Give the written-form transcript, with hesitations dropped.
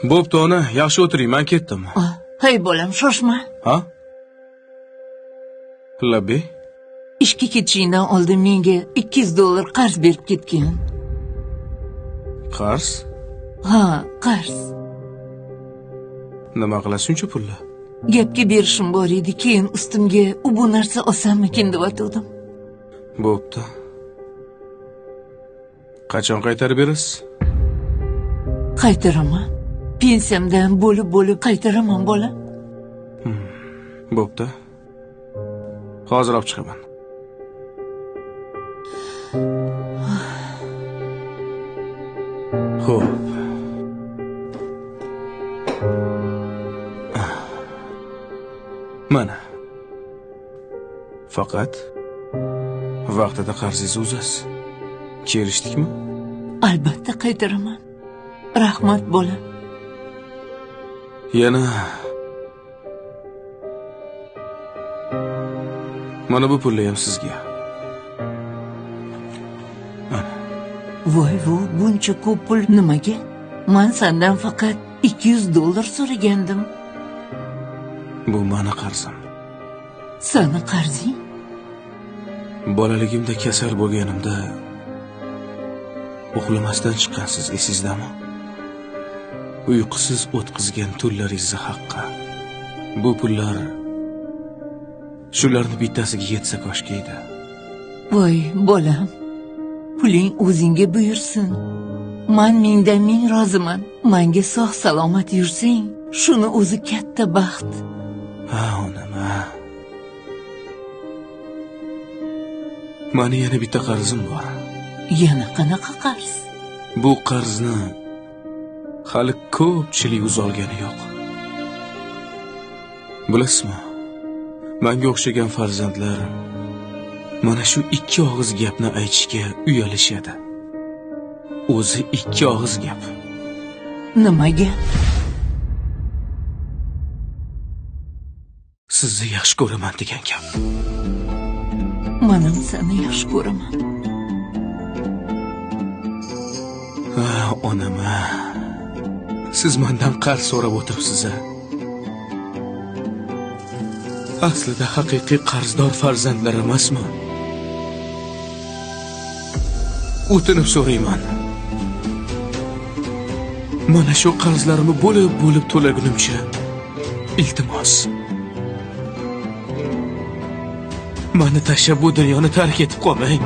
Bo'pti ona, yaxshi o'tiring, men ketdim. Hey bolam, shoshma. Ha? Labbi? Ishga ketishingdan oldin menga $200 qarz berib ketgan. Qarz? Ha, qarz. Nima qilasiz uncha pulni? Gapga berishim bor edi, keyin ustimga bu narsa olsammikin deb o'tdim. Bo'pti. Qachon qaytarib berasiz? Qaytaraman. Pensiyamdan bo'lib qaytaraman bola. Bo'pti. Hozir olib chiqaman. Xo'p. Mana. Faqat vaqtida qarzingizni uzasiz. Kelishdikmi? Albatta qaytaraman. Rahmat bola. Yana mana bu pulni ham sizga. Voy, buncha ko'p pul nimaga? Men sendan faqat $200 so'ragandim. Bu meni qarzim. Seni qarzing? Bolaligimda kasal bo'lganimda uxlamasdan chiqqansiz, esizdami? Uyqusiz o'tkazgan tunlaringizni haqqa. Bu pullar shularni bittasiga yetsa koshki edi. Voy bolam, puling o'zingga buyursin. Men mingdan ming roziman. Menga sog' salomat yursang, shuni o'zi katta baxt. Ha, onam. Mani yana bitta qarzim bor. Yana qanaqa qarz? Bu qarzni hali ko'pchilik uzolgani yo'q. Bilasizmi? Menga o'xshagan farzandlar mana shu ikki og'iz gapni aytishga uyalishadi. O'zi ikki og'iz gap. Nimaga? Sizni yaxshi ko'raman degan gap. Men ham seni yaxshi ko'raman. Onam. Siz mendan qarz so'rab o'tiribsiz. Aslida haqiqiy qarzdor farzandlar emasmi? O'tinib so'rayman. Mana shu qarzlarimni bo'lib to'lagunimcha iltimos. Meni tashlab bu dunyoni tark etib qolmang.